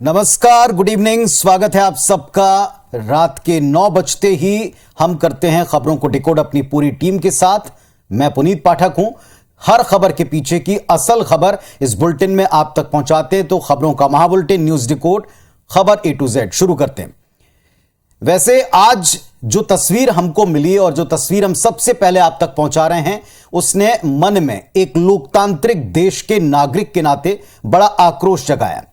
नमस्कार, good evening. स्वागत है आप सबका। रात के 9 बजते ही हम करते हैं खबरों को डिकोड अपनी पूरी टीम के साथ। मैं पुनीत पाठक हूं। हर खबर के पीछे की असल खबर इस बुलेटिन में आप तक पहुंचाते हैं। तो खबरों का महाबुलेटिन न्यूज डिकोड, खबर A to Z शुरू करते हैं। वैसे आज जो तस्वीर हमको मिली और जो तस्वीर हम सबसे पहले आप तक पहुंचा रहे हैं, उसने मन में एक लोकतांत्रिक देश के नागरिक के नाते बड़ा आक्रोश जगाया।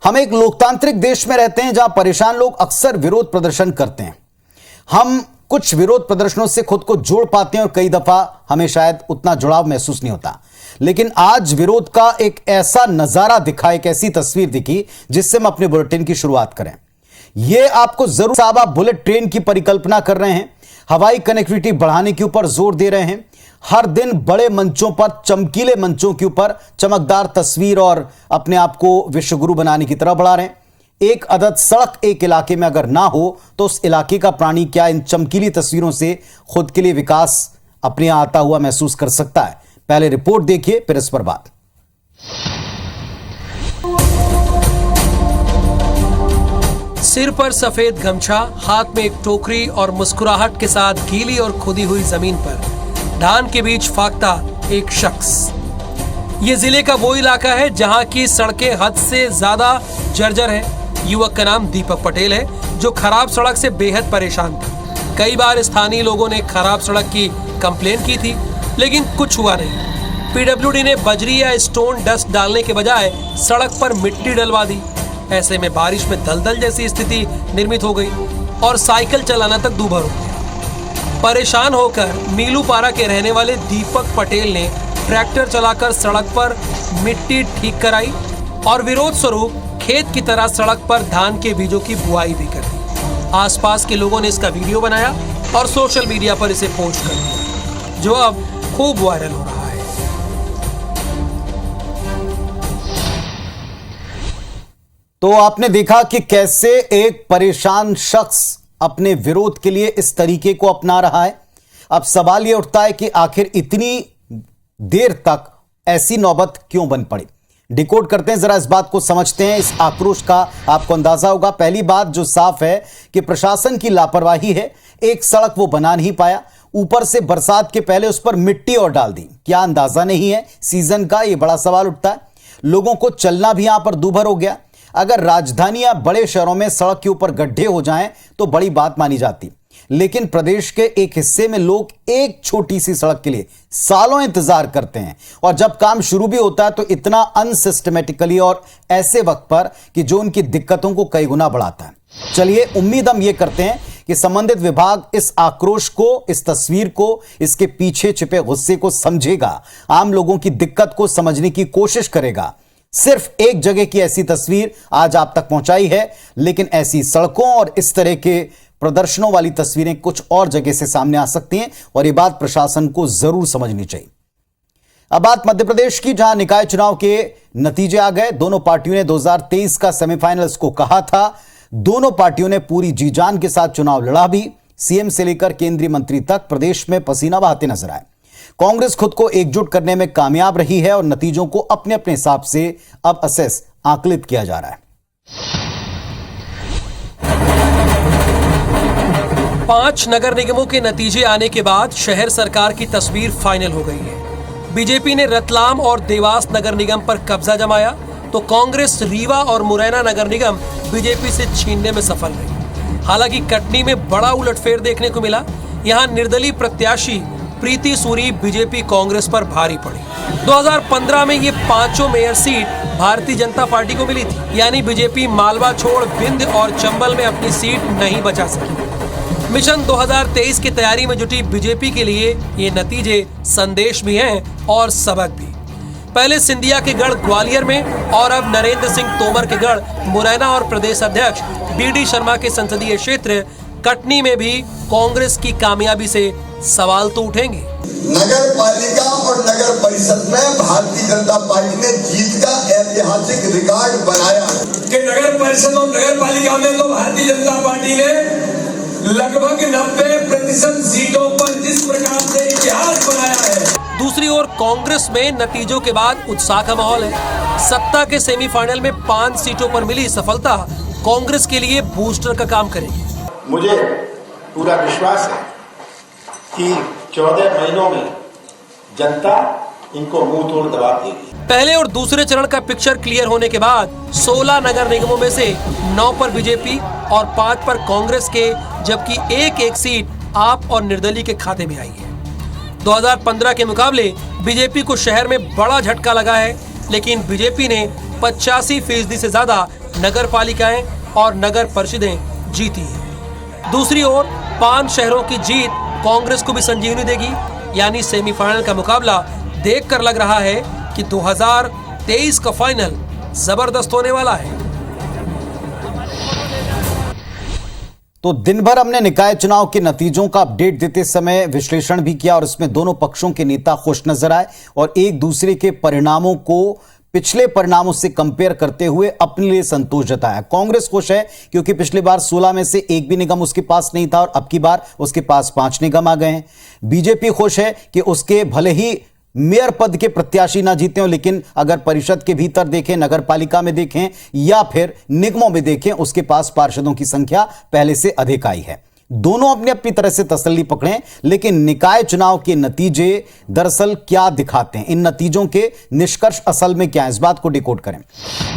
हम एक लोकतांत्रिक देश में रहते हैं जहां परेशान लोग अक्सर विरोध प्रदर्शन करते हैं। हम कुछ विरोध प्रदर्शनों से खुद को जोड़ पाते हैं और कई दफा हमें शायद उतना जुड़ाव महसूस नहीं होता। लेकिन आज विरोध का एक ऐसा नजारा दिखा, एक ऐसी तस्वीर दिखी जिससे हम अपने बुलेटिन की शुरुआत करें। यह आपको जरूर साहब, आप बुलेट ट्रेन की परिकल्पना कर रहे हैं, हवाई कनेक्टिविटी बढ़ाने के ऊपर जोर दे रहे हैं, हर दिन बड़े मंचों पर, चमकीले मंचों के ऊपर चमकदार तस्वीर और अपने आप को विश्वगुरु बनाने की तरफ बढ़ा रहे हैं। एक अदद सड़क एक इलाके में अगर ना हो तो उस इलाके का प्राणी क्या इन चमकीली तस्वीरों से खुद के लिए विकास अपने यहां आता हुआ महसूस कर सकता है? पहले रिपोर्ट देखिए, फिर इस पर बात। सिर पर सफेद गमछा, हाथ में एक टोकरी और मुस्कुराहट के साथ गीली और खुदी हुई जमीन पर धान के बीच फाकता एक शख्स। ये जिले का वो इलाका है जहां की सड़कें हद से ज्यादा जर्जर हैं। युवक का नाम दीपक पटेल है, जो खराब सड़क से बेहद परेशान था। कई बार स्थानीय लोगों ने खराब सड़क की कंप्लेंट की थी, लेकिन कुछ हुआ नहीं। पीडब्ल्यूडी ने बजरी या स्टोन डस्ट डालने के बजाय सड़क पर मिट्टी डलवा दी। ऐसे में बारिश में दलदल जैसी स्थिति निर्मित हो गई और साइकिल चलाना तक दूभर हो गया। परेशान होकर नीलूपारा के रहने वाले दीपक पटेल ने ट्रैक्टर चलाकर सड़क पर मिट्टी ठीक कराई और विरोध स्वरूप खेत की तरह सड़क पर धान के बीजों की बुआई भी कर दी। आसपास के लोगों ने इसका वीडियो बनाया और सोशल मीडिया पर इसे पोस्ट कर दिया, जो अब खूब वायरल हो रहा है। तो आपने देखा कि कैसे एक परेशान शख्स अपने विरोध के लिए इस तरीके को अपना रहा है। अब सवाल यह उठता है कि आखिर इतनी देर तक ऐसी नौबत क्यों बन पड़ी। डिकोड करते हैं, जरा इस बात को समझते हैं। इस आक्रोश का आपको अंदाजा होगा। पहली बात जो साफ है कि प्रशासन की लापरवाही है। एक सड़क वो बना नहीं पाया, ऊपर से बरसात के पहले उस पर मिट्टी और डाल दी। क्या अंदाजा नहीं है सीजन का? यह बड़ा सवाल उठता है। लोगों को चलना भी यहां पर दूभर हो गया। अगर राजधानी या बड़े शहरों में सड़क के ऊपर गड्ढे हो जाएं तो बड़ी बात मानी जाती, लेकिन प्रदेश के एक हिस्से में लोग एक छोटी सी सड़क के लिए सालों इंतजार करते हैं और जब काम शुरू भी होता है तो इतना अनसिस्टमेटिकली और ऐसे वक्त पर कि जो उनकी दिक्कतों को कई गुना बढ़ाता है। चलिए, उम्मीद हम ये करते हैं कि संबंधित विभाग इस आक्रोश को, इस तस्वीर को, इसके पीछे छिपे गुस्से को समझेगा, आम लोगों की दिक्कत को समझने की कोशिश करेगा। सिर्फ एक जगह की ऐसी तस्वीर आज आप तक पहुंचाई है, लेकिन ऐसी सड़कों और इस तरह के प्रदर्शनों वाली तस्वीरें कुछ और जगह से सामने आ सकती हैं और यह बात प्रशासन को जरूर समझनी चाहिए। अब बात मध्य प्रदेश की, जहां निकाय चुनाव के नतीजे आ गए। दोनों पार्टियों ने 2023 का सेमीफाइनल्स को कहा था। दोनों पार्टियों ने पूरी जी जान के साथ चुनाव लड़ा भी। सीएम से लेकर केंद्रीय मंत्री तक प्रदेश में पसीना बहाते नजर आए। कांग्रेस खुद को एकजुट करने में कामयाब रही है और नतीजों को अपने अपने हिसाब से अब आकलित किया जा रहा है। 5 नगर निगमों के नतीजे आने के बाद शहर सरकार की तस्वीर फाइनल हो गई है। बीजेपी ने रतलाम और देवास नगर निगम पर कब्जा जमाया, तो कांग्रेस रीवा और मुरैना नगर निगम बीजेपी से छीनने में सफल रही। हालांकि कटनी में बड़ा उलटफेर देखने को मिला। यहां निर्दलीय प्रत्याशी प्रीति सूरी बीजेपी कांग्रेस पर भारी पड़ी। 2015 में ये 5 mayor seat Bharatiya Janata party को मिली थी, यानी बीजेपी मालवा छोड़ विंध्य और चंबल में अपनी सीट नहीं बचा सकी। मिशन 2023 की तैयारी में जुटी बीजेपी के लिए ये नतीजे संदेश भी हैं और सबक भी। पहले सिंधिया के गढ़ ग्वालियर में और अब नरेंद्र सिंह तोमर के गढ़ मुरैना और प्रदेश अध्यक्ष DD शर्मा के संसदीय क्षेत्र कटनी में भी कांग्रेस की कामयाबी से सवाल तो उठेंगे। नगर पालिका और नगर परिषद में भारतीय जनता पार्टी ने जीत का ऐतिहासिक रिकॉर्ड बनाया कि नगर परिषद और नगर पालिका में तो भारतीय जनता पार्टी ने लगभग 90% सीटों पर जिस प्रकार से इतिहास बनाया है। दूसरी ओर कांग्रेस में नतीजों के बाद उत्साह का माहौल है। सत्ता के सेमीफाइनल में 5 सीटों पर मिली सफलता कांग्रेस के लिए बूस्टर का काम करेगी। मुझे पूरा विश्वास है कि 14 महीनों में जनता इनको मुंह तोड़ जवाब देगी। पहले और दूसरे चरण का पिक्चर क्लियर होने के बाद 16 नगर निगमों में से 9 पर बीजेपी और 5 पर कांग्रेस के, जबकि एक सीट आप और निर्दलीय के खाते में आई है। 2015 के मुकाबले बीजेपी को शहर में बड़ा झटका लगा है, लेकिन बीजेपी ने 85% से ज्यादा नगर पालिकाएं और नगर परिषदें जीती है। दूसरी ओर 5 शहरों की जीत कांग्रेस को भी संजीवनी देगी, यानी सेमीफाइनल का मुकाबला देखकर लग रहा है कि 2023 का फाइनल जबरदस्त होने वाला है। तो दिन भर हमने निकाय चुनाव के नतीजों का अपडेट देते समय विश्लेषण भी किया और इसमें दोनों पक्षों के नेता खुश नजर आए और एक दूसरे के परिणामों को पिछले परिणामों से कंपेयर करते हुए अपने लिए संतोष जताया। कांग्रेस खुश है क्योंकि पिछली बार 16 में से एक भी निगम उसके पास नहीं था और अब की बार उसके पास 5 निगम आ गए हैं। बीजेपी खुश है कि उसके भले ही मेयर पद के प्रत्याशी ना जीते हो, लेकिन अगर परिषद के भीतर देखें, नगर पालिका में देखें या फिर निगमों में देखें, उसके पास पार्षदों की संख्या पहले से अधिक आई है। दोनों अपनी अपनी तरह से तसल्ली पकड़ें, लेकिन निकाय चुनाव के नतीजे दरअसल क्या दिखाते हैं, इन नतीजों के निष्कर्ष असल में क्या है, इस बात को डिकोड करें।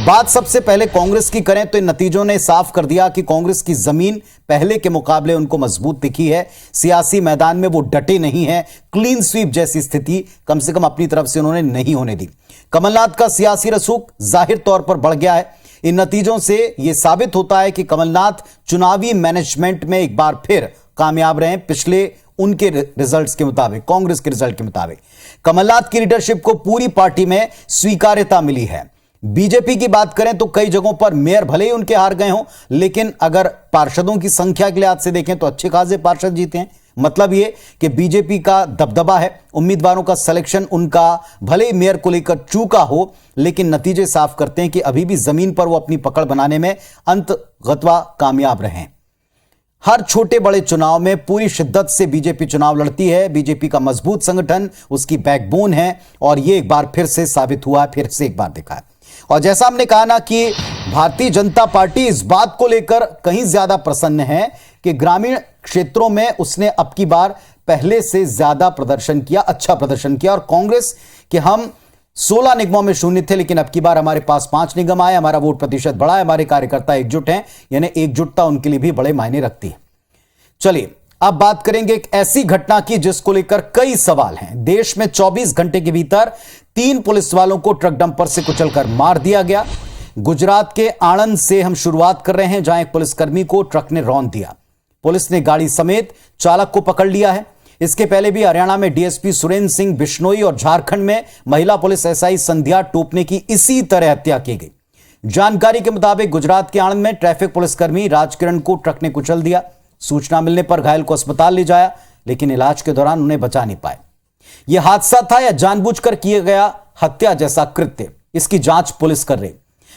बात सबसे पहले कांग्रेस की करें तो इन नतीजों ने साफ कर दिया कि कांग्रेस की जमीन पहले के मुकाबले उनको मजबूत दिखी है। सियासी मैदान में वो डटे नहीं है। क्लीन स्वीप जैसी स्थिति कम से कम अपनी तरफ से उन्होंने नहीं होने दी। कमलनाथ का सियासी रसूख जाहिर तौर पर बढ़ गया है। इन नतीजों से यह साबित होता है कि कमलनाथ चुनावी मैनेजमेंट में एक बार फिर कामयाब रहे। पिछले उनके रिजल्ट्स के मुताबिक, कांग्रेस के रिजल्ट के मुताबिक कमलनाथ की लीडरशिप को पूरी पार्टी में स्वीकार्यता मिली है। बीजेपी की बात करें तो कई जगहों पर मेयर भले ही उनके हार गए हों, लेकिन अगर पार्षदों की संख्या के लिहाज से देखें तो अच्छे खासे पार्षद जीते हैं। मतलब यह कि बीजेपी का दबदबा है, उम्मीदवारों का सिलेक्शन उनका भले ही मेयर को लेकर चूका हो, लेकिन नतीजे साफ करते हैं कि अभी भी जमीन पर वो अपनी पकड़ बनाने में अंततः कामयाब रहे। हर छोटे बड़े चुनाव में पूरी शिद्दत से बीजेपी चुनाव लड़ती है। बीजेपी का मजबूत संगठन उसकी बैकबोन है और यह एक बार फिर से साबित हुआ, फिर से एक बार दिखा है। और जैसा हमने कहा ना कि भारतीय जनता पार्टी इस बात को लेकर कहीं ज्यादा प्रसन्न है कि ग्रामीण क्षेत्रों में उसने अब की बार पहले से ज्यादा प्रदर्शन किया, अच्छा प्रदर्शन किया। और कांग्रेस कि हम 16 निगमों में शून्य थे, लेकिन अब की बार हमारे पास 5 निगम आए, हमारा वोट प्रतिशत बढ़ा है, हमारे कार्यकर्ता एकजुट हैं, यानी एकजुटता उनके लिए भी बड़े मायने रखती है। चलिए अब बात करेंगे एक ऐसी घटना की जिसको लेकर कई सवाल हैं। देश में 24 घंटे के भीतर 3 पुलिस वालों को ट्रक डंपर से कुचलकर मार दिया गया। गुजरात के आणंद से हम शुरुआत कर रहे हैं, जहां एक पुलिसकर्मी को ट्रक ने रौंद दिया। पुलिस ने गाड़ी समेत चालक को पकड़ लिया है। इसके पहले भी हरियाणा में डीएसपी सुरेंद्र सिंह बिश्नोई और झारखंड में महिला पुलिस एसआई संध्या टोपने की इसी तरह हत्या की गई। जानकारी के मुताबिक गुजरात के आणंद में ट्रैफिक पुलिसकर्मी राजकिरण को ट्रक ने कुचल दिया। सूचना मिलने पर घायल को अस्पताल ले जाया, लेकिन इलाज के दौरान उन्हें बचा नहीं पाए। यह हादसा था या जानबूझकर किया गया हत्या जैसा कृत्य, इसकी जांच पुलिस कर रही।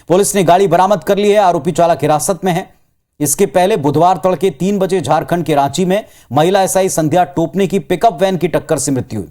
पुलिस ने गाड़ी बरामद कर ली है। आरोपी चालक हिरासत में है। इसके पहले बुधवार तड़के 3 बजे झारखंड के रांची में महिला एसआई संध्या टोपने की पिकअप वैन की टक्कर से मृत्यु हुई।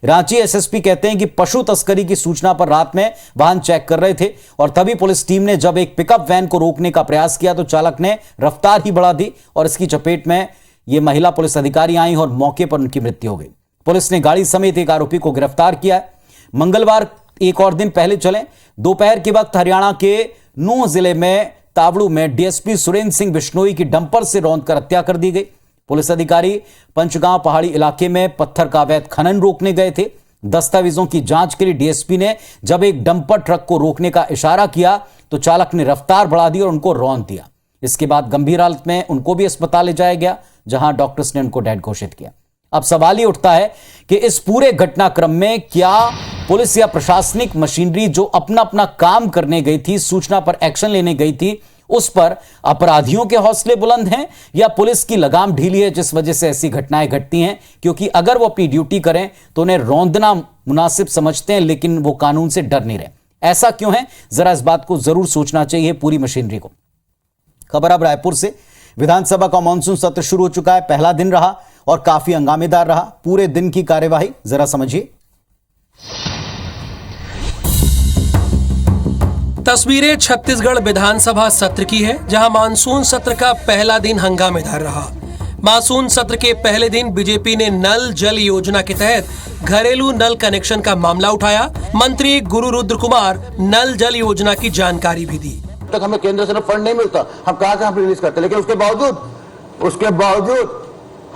रांची एसएसपी कहते हैं कि पशु तस्करी की सूचना पर रात में वाहन चेक कर रहे थे और तभी पुलिस टीम ने जब एक पिकअप वैन को रोकने का प्रयास किया तो चालक ने रफ्तार ही बढ़ा दी और इसकी चपेट में यह महिला पुलिस अधिकारी आई और मौके पर उनकी मृत्यु हो गई। पुलिस ने गाड़ी समेत एक आरोपी को गिरफ्तार किया है। मंगलवार एक और दिन पहले चले, दोपहर के वक्त हरियाणा के नूंह जिले में तावड़ू में डीएसपी सुरेंद्र सिंह बिश्नोई की डंपर से रौंदकर हत्या कर दी गई। पुलिस अधिकारी पंचगांव पहाड़ी इलाके में पत्थर का अवैध खनन रोकने गए थे। दस्तावेजों की जांच के लिए डीएसपी ने जब एक डंपर ट्रक को रोकने का इशारा किया तो चालक ने रफ्तार बढ़ा दी और उनको रौंद दिया। इसके बाद गंभीर हालत में उनको भी अस्पताल ले जाया गया, जहां डॉक्टर्स ने उनको डेड घोषित किया। अब सवाल यह उठता है कि इस पूरे घटनाक्रम में क्या पुलिस या प्रशासनिक मशीनरी जो अपना अपना काम करने गई थी, सूचना पर एक्शन लेने गई थी, उस पर अपराधियों के हौसले बुलंद हैं या पुलिस की लगाम ढीली है जिस वजह से ऐसी घटनाएं घटती हैं? क्योंकि अगर वो अपनी ड्यूटी करें तो उन्हें रौंदना मुनासिब समझते हैं, लेकिन वो कानून से डर नहीं रहे। ऐसा क्यों है? जरा इस बात को जरूर सोचना चाहिए पूरी मशीनरी को। खबर अब रायपुर से। विधानसभा का मानसून सत्र शुरू हो चुका है। पहला दिन रहा और काफी हंगामेदार रहा। पूरे दिन की कार्यवाही जरा समझिए। तस्वीरें छत्तीसगढ़ विधानसभा सत्र की है, जहां मानसून सत्र का पहला दिन हंगामेदार रहा। मानसून सत्र के पहले दिन बीजेपी ने नल जल योजना के तहत घरेलू नल कनेक्शन का मामला उठाया। मंत्री गुरु रुद्र कुमार नल जल योजना की जानकारी भी दी। तक हमें केंद्र से फंड नहीं मिलता, हम कहां से हम रिलीज करते, लेकिन उसके बावजूद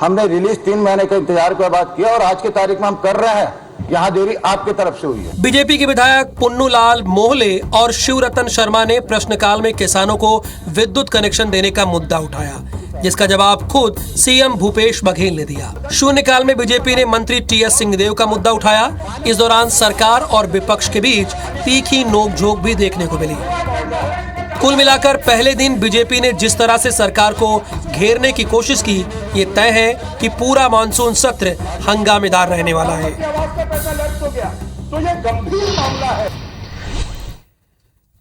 हमने रिलीज 3 महीने का इंतजार के बाद किया और आज की तारीख में हम कर रहे हैं। यहाँ देरी आपकी तरफ से हुई है। बीजेपी के विधायक पुन्नूलाल मोहले और शिवरतन शर्मा ने प्रश्नकाल में किसानों को विद्युत कनेक्शन देने का मुद्दा उठाया, जिसका जवाब खुद सीएम भूपेश बघेल ने दिया। शून्यकाल में बीजेपी ने मंत्री टीएस सिंहदेव का मुद्दा उठाया। इस दौरान सरकार और विपक्ष के बीच तीखी नोकझोंक भी देखने को मिली। कुल मिलाकर पहले दिन बीजेपी ने जिस तरह से सरकार को घेरने की कोशिश की, ये तय है कि पूरा मानसून सत्र हंगामेदार रहने वाला है।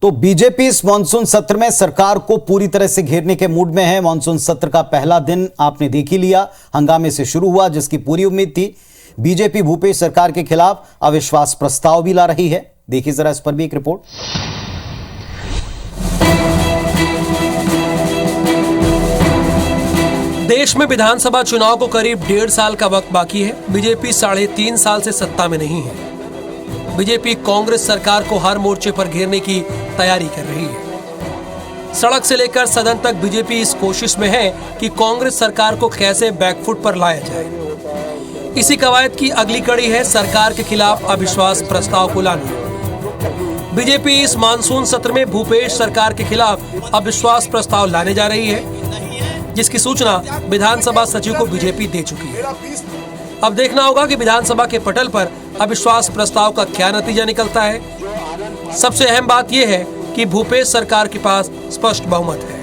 तो बीजेपी इस मानसून सत्र में सरकार को पूरी तरह से घेरने के मूड में है। मानसून सत्र का पहला दिन आपने देख ही लिया, हंगामे से शुरू हुआ, जिसकी पूरी उम्मीद थी। बीजेपी भूपेश सरकार के खिलाफ अविश्वास प्रस्ताव भी ला रही है। देखिए जरा इस पर भी एक रिपोर्ट। देश में विधानसभा चुनाव को करीब 1.5 साल का वक्त बाकी है। बीजेपी 3.5 साल से सत्ता में नहीं है। बीजेपी कांग्रेस सरकार को हर मोर्चे पर घेरने की तैयारी कर रही है। सड़क से लेकर सदन तक बीजेपी इस कोशिश में है कि कांग्रेस सरकार को कैसे बैकफुट पर लाया जाए। इसी कवायद की अगली कड़ी है सरकार के खिलाफ अविश्वास प्रस्ताव को लाना। बीजेपी इस मानसून सत्र में भूपेश सरकार के खिलाफ अविश्वास प्रस्ताव लाने जा रही है, जिसकी सूचना विधानसभा सचिव को बीजेपी दे चुकी है। अब देखना होगा कि विधानसभा के पटल पर अविश्वास प्रस्ताव का क्या नतीजा निकलता है। सबसे अहम बात यह है कि भूपेश सरकार के पास स्पष्ट बहुमत है।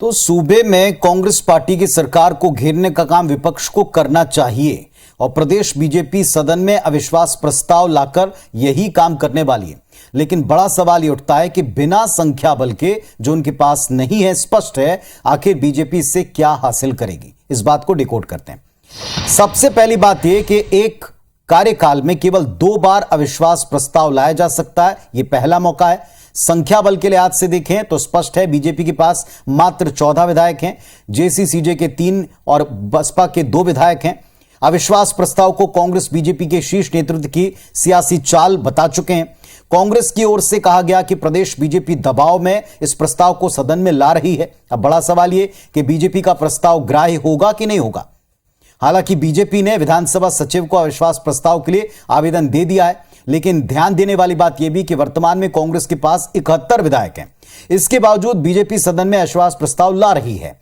तो सूबे में कांग्रेस पार्टी की सरकार को घेरने का काम विपक्ष को करना चाहिए और प्रदेश बीजेपी सदन में अविश्वास प्रस्ताव लाकर यही काम करने वाली है। लेकिन बड़ा सवाल ये उठता है कि बिना संख्या बल के, जो उनके पास नहीं है, स्पष्ट है, आखिर बीजेपी इससे क्या हासिल करेगी। इस बात को डिकोड करते हैं। सबसे पहली बात यह कि एक कार्यकाल में केवल 2 बार अविश्वास प्रस्ताव लाया जा सकता है। यह पहला मौका है। संख्या बल के लिहाज से देखें तो स्पष्ट है, बीजेपी के पास मात्र 14 विधायक हैं, जेसीसीजे के 3 और बसपा के 2 विधायक हैं। अविश्वास प्रस्ताव को कांग्रेस बीजेपी के शीर्ष नेतृत्व की सियासी चाल बता चुके हैं। कांग्रेस की ओर से कहा गया कि प्रदेश बीजेपी दबाव में इस प्रस्ताव को सदन में ला रही है। अब बड़ा सवाल यह कि बीजेपी का प्रस्ताव ग्राह्य होगा कि नहीं होगा। हालांकि बीजेपी ने विधानसभा सचिव को अविश्वास प्रस्ताव के लिए आवेदन दे दिया है, लेकिन ध्यान देने वाली बात यह भी कि वर्तमान में कांग्रेस के पास 71 विधायक हैं। इसके बावजूद बीजेपी सदन में अविश्वास प्रस्ताव ला रही है।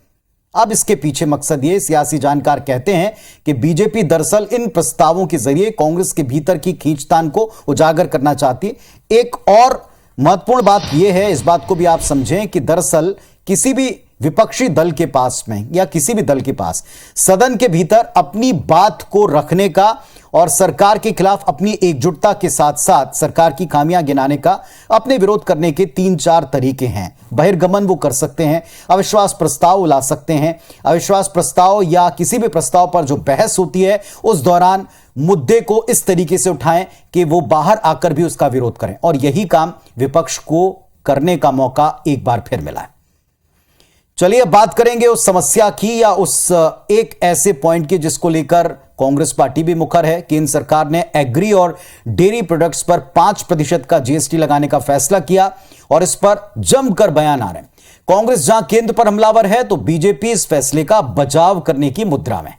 अब इसके पीछे मकसद ये, सियासी जानकार कहते हैं कि बीजेपी दरअसल इन प्रस्तावों के जरिए कांग्रेस के भीतर की खींचतान को उजागर करना चाहती है। एक और महत्वपूर्ण बात यह है, इस बात को भी आप समझें कि दरअसल किसी भी विपक्षी दल के पास में या किसी भी दल के पास सदन के भीतर अपनी बात को रखने का और सरकार के खिलाफ अपनी एकजुटता के साथ साथ सरकार की खामियां गिनाने का, अपने विरोध करने के 3-4 तरीके हैं। बहिर्गमन वो कर सकते हैं, अविश्वास प्रस्ताव ला सकते हैं। अविश्वास प्रस्ताव या किसी भी प्रस्ताव पर जो बहस होती है उस दौरान मुद्दे को इस तरीके से उठाएं कि वो बाहर आकर भी उसका विरोध करें, और यही काम विपक्ष को करने का मौका एक बार फिर मिला है। चलिए अब बात करेंगे उस समस्या की या उस एक ऐसे पॉइंट की जिसको लेकर कांग्रेस पार्टी भी मुखर है। केंद्र सरकार ने एग्री और डेयरी प्रोडक्ट्स पर 5% का जीएसटी लगाने का फैसला किया और इस पर जमकर बयान आ रहे हैं। कांग्रेस जहां केंद्र पर हमलावर है तो बीजेपी इस फैसले का बचाव करने की मुद्रा में।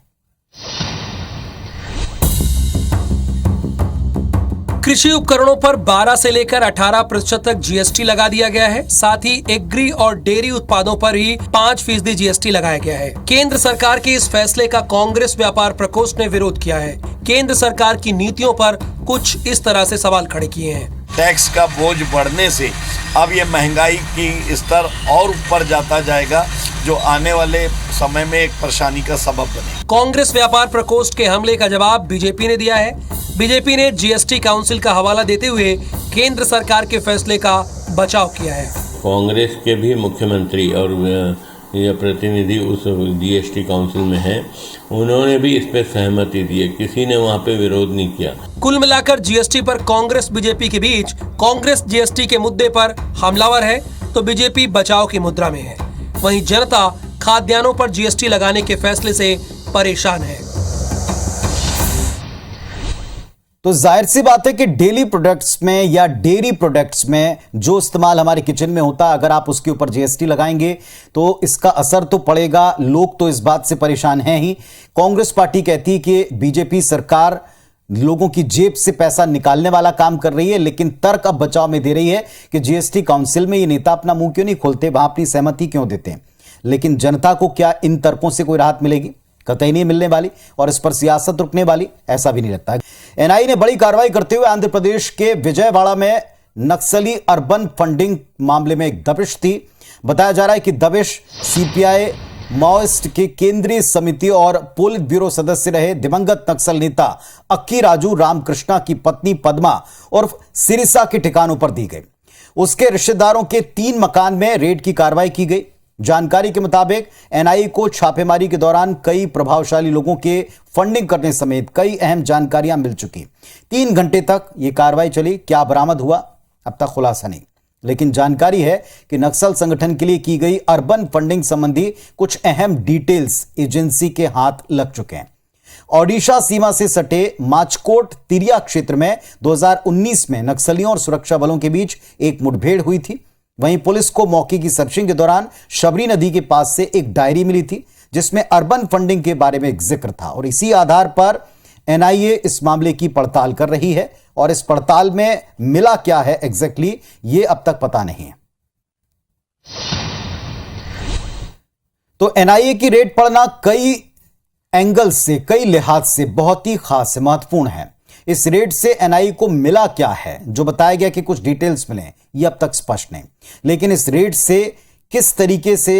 कृषि उपकरणों पर 12 से लेकर 18% तक जीएसटी लगा दिया गया है। साथ ही एग्री और डेयरी उत्पादों पर ही 5% जीएसटी लगाया गया है। केंद्र सरकार के इस फैसले का कांग्रेस व्यापार प्रकोष्ठ ने विरोध किया है। केंद्र सरकार की नीतियों पर कुछ इस तरह से सवाल खड़े किए हैं। टैक्स का बोझ बढ़ने से अब ये महंगाई की स्तर और ऊपर जाता जाएगा, जो आने वाले समय में एक परेशानी का सबब बने। कांग्रेस व्यापार प्रकोष्ठ के हमले का जवाब बीजेपी ने दिया है। बीजेपी ने जीएसटी काउंसिल का हवाला देते हुए केंद्र सरकार के फैसले का बचाव किया है। कांग्रेस के भी मुख्यमंत्री और या प्रतिनिधि उस जीएसटी काउंसिल में हैं, उन्होंने भी इस पर सहमति दी है। किसी ने वहाँ पे विरोध नहीं किया। कुल मिलाकर जीएसटी पर कांग्रेस बीजेपी के बीच कांग्रेस जीएसटी के मुद्दे पर हमलावर है तो बीजेपी बचाव की मुद्रा में है। वहीं जनता खाद्यान्नों पर जीएसटी लगाने के फैसले से परेशान है। तो जाहिर सी बात है कि डेली प्रोडक्ट्स में या डेयरी प्रोडक्ट्स में जो इस्तेमाल हमारे किचन में होता है, अगर आप उसके ऊपर जीएसटी लगाएंगे तो इसका असर तो पड़ेगा। लोग तो इस बात से परेशान हैं ही। कांग्रेस पार्टी कहती है कि बीजेपी सरकार लोगों की जेब से पैसा निकालने वाला काम कर रही है, लेकिन तर्क अब बचाव में दे रही है कि जीएसटी काउंसिल में ये नेता अपना मुंह क्यों नहीं खोलते, वहां अपनी सहमति क्यों देते हैं। लेकिन जनता को क्या इन तर्कों से कोई राहत मिलेगी? कतई नहीं मिलने वाली, और इस पर सियासत रुकने वाली ऐसा भी नहीं लगता। एनआईए ने बड़ी कार्रवाई करते हुए आंध्र प्रदेश के विजयवाड़ा में नक्सली अर्बन फंडिंग मामले में एक दबिश थी। बताया जा रहा है कि दबिश सीपीआई माओइस्ट के केंद्रीय समिति और पोलित ब्यूरो सदस्य रहे दिवंगत नक्सल नेता अक्की राजू रामकृष्णा की पत्नी पद्मा उर्फ सिरिसा के ठिकानों पर दी गई। उसके रिश्तेदारों के 3 मकान में रेड की कार्रवाई की गई। जानकारी के मुताबिक एनआईए को छापेमारी के दौरान कई प्रभावशाली लोगों के फंडिंग करने समेत कई अहम जानकारियां मिल चुकी। 3 घंटे तक यह कार्रवाई चली। क्या बरामद हुआ अब तक खुलासा नहीं, लेकिन जानकारी है कि नक्सल संगठन के लिए की गई अर्बन फंडिंग संबंधी कुछ अहम डिटेल्स एजेंसी के हाथ लग चुके हैं। ओडिशा सीमा से सटे माचकोट तिरिया क्षेत्र में 2019 में नक्सलियों और सुरक्षा बलों के बीच एक मुठभेड़ हुई थी। वहीं पुलिस को मौके की सर्चिंग के दौरान शबरी नदी के पास से एक डायरी मिली थी जिसमें अर्बन फंडिंग के बारे में एक जिक्र था, और इसी आधार पर एनआईए इस मामले की पड़ताल कर रही है। और इस पड़ताल में मिला क्या है एग्जैक्टली ये अब तक पता नहीं है। तो एनआईए की रेड पड़ना कई एंगल से, कई लिहाज से बहुत ही खास है, महत्वपूर्ण है। इस रेड से एनआईए को मिला क्या है? जो बताया गया कि कुछ डिटेल्स मिले, ये अब तक स्पष्ट नहीं, लेकिन इस रेड से किस तरीके से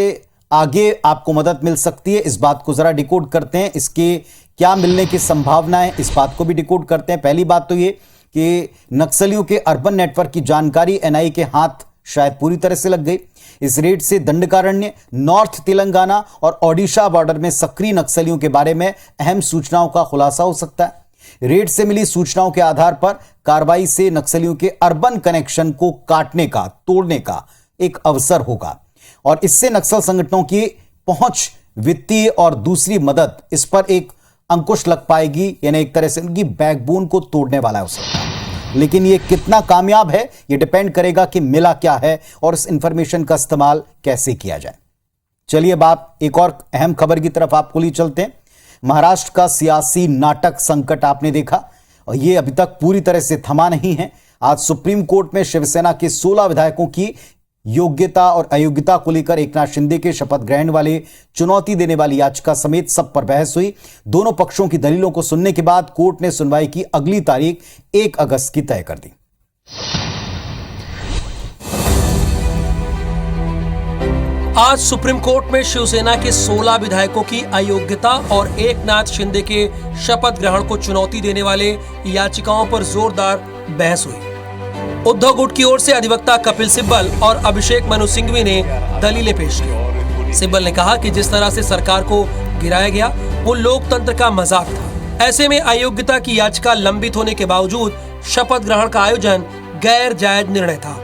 आगे आपको मदद मिल सकती है, इस बात को जरा डिकोड करते हैं। इसके क्या मिलने की संभावना है, इस बात को भी डिकोड करते हैं। पहली बात तो ये कि नक्सलियों के अर्बन नेटवर्क की जानकारी एनआईए के हाथ शायद पूरी तरह से लग गई। इस रेड से दंडकारण्य, नॉर्थ तेलंगाना और ओडिशा बॉर्डर में सक्रिय नक्सलियों के बारे में अहम सूचनाओं का खुलासा हो सकता है। रेड से मिली सूचनाओं के आधार पर कार्रवाई से नक्सलियों के अर्बन कनेक्शन को काटने का, तोड़ने का एक अवसर होगा, और इससे नक्सल संगठनों की पहुंच, वित्तीय और दूसरी मदद, इस पर एक अंकुश लग पाएगी। यानी एक तरह से उनकी बैकबोन को तोड़ने वाला हो सकता है। लेकिन यह कितना कामयाब है, यह डिपेंड करेगा कि मिला क्या है और इस इंफॉर्मेशन का इस्तेमाल कैसे किया जाए। चलिए अब आप एक और अहम खबर की तरफ आपको लिए चलते हैं। महाराष्ट्र का सियासी नाटक संकट आपने देखा, और यह अभी तक पूरी तरह से थमा नहीं है। आज सुप्रीम कोर्ट में शिवसेना के 16 विधायकों की योग्यता और अयोग्यता को लेकर एकनाथ शिंदे के शपथ ग्रहण वाले चुनौती देने वाली याचिका समेत सब पर बहस हुई। दोनों पक्षों की दलीलों को सुनने के बाद कोर्ट ने सुनवाई की अगली तारीख 1 अगस्त की तय कर दी। आज सुप्रीम कोर्ट में शिवसेना के 16 विधायकों की अयोग्यता और एकनाथ शिंदे के शपथ ग्रहण को चुनौती देने वाले याचिकाओं पर जोरदार बहस हुई। उद्धव गुट की ओर से अधिवक्ता कपिल सिब्बल और अभिषेक मनु सिंघवी ने दलीलें पेश की। सिब्बल ने कहा कि जिस तरह से सरकार को गिराया गया वो लोकतंत्र का मजाक था। ऐसे में अयोग्यता की याचिका लंबित होने के बावजूद शपथ ग्रहण का आयोजन गैर जायज निर्णय था।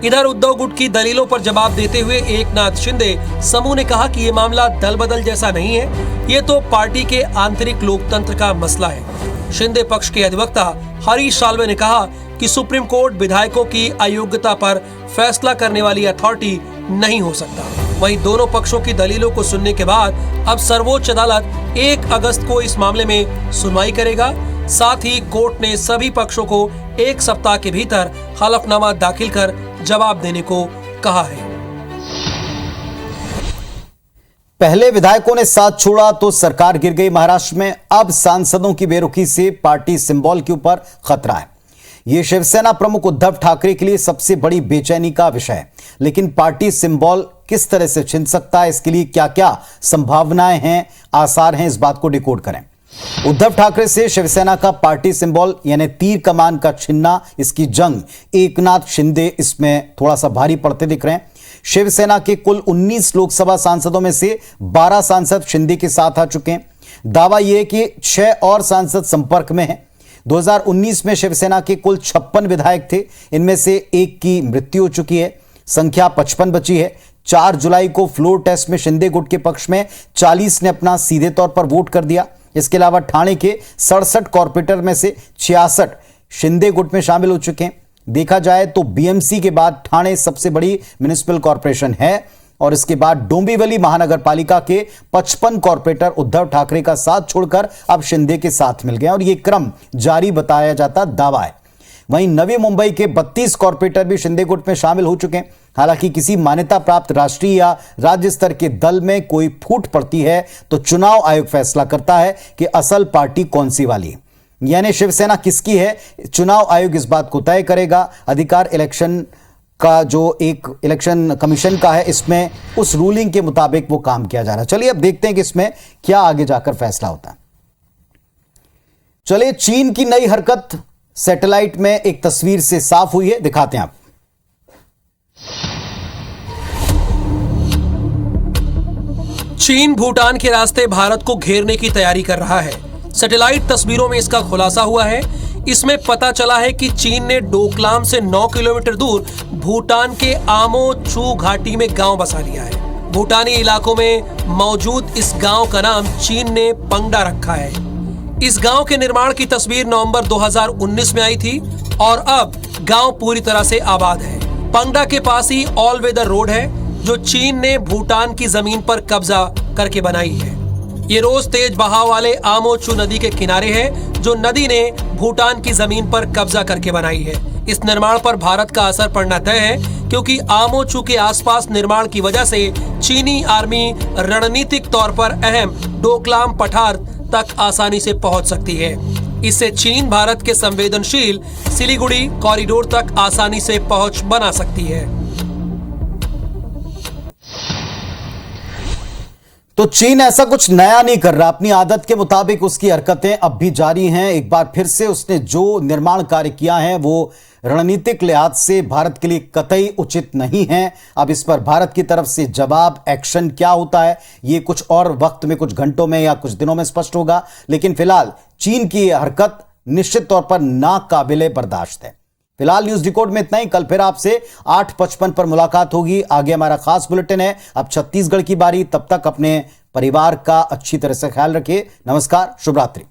इधर उद्धव गुट की दलीलों पर जवाब देते हुए एकनाथ शिंदे समूह ने कहा कि ये मामला दल बदल जैसा नहीं है, ये तो पार्टी के आंतरिक लोकतंत्र का मसला है। शिंदे पक्ष के अधिवक्ता हरीश साल्वे ने कहा कि सुप्रीम कोर्ट विधायकों की अयोग्यता पर फैसला करने वाली अथॉरिटी नहीं हो सकता। वहीं दोनों पक्षों की दलीलों को सुनने के बाद अब सर्वोच्च अदालत 1 अगस्त को इस मामले में सुनवाई करेगा। साथ ही कोर्ट ने सभी पक्षों को 1 सप्ताह के भीतर हलफनामा दाखिल कर जवाब देने को कहा है। पहले विधायकों ने साथ छोड़ा तो सरकार गिर गई महाराष्ट्र में। अब सांसदों की बेरुखी से पार्टी सिंबल के ऊपर खतरा है। यह शिवसेना प्रमुख उद्धव ठाकरे के लिए सबसे बड़ी बेचैनी का विषय है। लेकिन पार्टी सिंबल किस तरह से छिन सकता है, इसके लिए क्या क्या संभावनाएं हैं, आसार हैं, इस बात को डिकोड करें। उद्धव ठाकरे से शिवसेना का पार्टी सिंबल यानी तीर कमान का छिन्ना, इसकी जंग एकनाथ शिंदे इसमें थोड़ा सा भारी पड़ते दिख रहे हैं। शिवसेना के कुल 19 लोकसभा सांसदों में से 12 सांसद शिंदे के साथ आ चुके हैं। दावा यह है कि 6 और सांसद संपर्क में हैं। 2019 में शिवसेना के कुल 56 विधायक थे, इनमें से एक की मृत्यु हो चुकी है, संख्या 55 बची है। 4 जुलाई को फ्लोर टेस्ट में शिंदे गुट के पक्ष में 40 ने अपना सीधे तौर पर वोट कर दिया। इसके अलावा ठाणे के 67 कॉर्पोरेटर में से 66 शिंदे गुट में शामिल हो चुके हैं। देखा जाए तो बीएमसी के बाद ठाणे सबसे बड़ी म्युनिसिपल कॉर्पोरेशन है और इसके बाद डोंबिवली महानगर पालिका के 55 कॉर्पोरेटर उद्धव ठाकरे का साथ छोड़कर अब शिंदे के साथ मिल गए और यह क्रम जारी बताया जाता दावा है। वहीं नवी मुंबई के 32 कॉर्पोरेटर भी शिंदे गुट में शामिल हो चुके हैं। हालांकि किसी मान्यता प्राप्त राष्ट्रीय या राज्य स्तर के दल में कोई फूट पड़ती है तो चुनाव आयोग फैसला करता है कि असल पार्टी कौन सी वाली है, यानी शिवसेना किसकी है। चुनाव आयोग इस बात को तय करेगा। अधिकार इलेक्शन का जो एक इलेक्शन कमीशन का है, इसमें उस रूलिंग के मुताबिक वो काम किया जा रहा है। चलिए अब देखते हैं कि इसमें क्या आगे जाकर फैसला होता है। चलिए, चीन की नई हरकत सैटेलाइट में एक तस्वीर से साफ हुई है, दिखाते हैं आप। चीन भूटान के रास्ते भारत को घेरने की तैयारी कर रहा है। सैटेलाइट तस्वीरों में इसका खुलासा हुआ है। इसमें पता चला है कि चीन ने डोकलाम से 9 किलोमीटर दूर भूटान के आमो चू घाटी में गांव बसा लिया है। भूटानी इलाकों में मौजूद इस गांव का नाम चीन ने पंगडा रखा है। इस गांव के निर्माण की तस्वीर नवंबर 2019 में आई थी और अब गांव पूरी तरह से आबाद है। पंगडा के पास ही ऑल वेदर रोड है जो चीन ने भूटान की जमीन पर कब्जा करके बनाई है। ये रोज तेज बहाव वाले आमोचू नदी के किनारे है जो नदी ने भूटान की जमीन पर कब्जा करके बनाई है। इस निर्माण पर भारत का असर पड़ना तय है क्योंकि आमोचू के आसपास निर्माण की वजह से चीनी आर्मी रणनीतिक तौर पर अहम डोकलाम पठार तक आसानी से पहुंच सकती है। इससे चीन भारत के संवेदनशील सिलीगुड़ी कॉरिडोर तक आसानी से पहुंच बना सकती है। तो चीन ऐसा कुछ नया नहीं कर रहा, अपनी आदत के मुताबिक उसकी हरकतें अब भी जारी हैं। एक बार फिर से उसने जो निर्माण कार्य किया है वो रणनीतिक लिहाज से भारत के लिए कतई उचित नहीं है। अब इस पर भारत की तरफ से जवाब एक्शन क्या होता है ये कुछ और वक्त में, कुछ घंटों में या कुछ दिनों में स्पष्ट होगा। लेकिन फिलहाल चीन की हरकत निश्चित तौर पर नाकाबिले बर्दाश्त है। फिलहाल न्यूज डिकोड में इतना ही। कल फिर आपसे 8:55 पर मुलाकात होगी। आगे हमारा खास बुलेटिन है। अब छत्तीसगढ़ की बारी। तब तक अपने परिवार का अच्छी तरह से ख्याल रखिए। नमस्कार, शुभ रात्रि।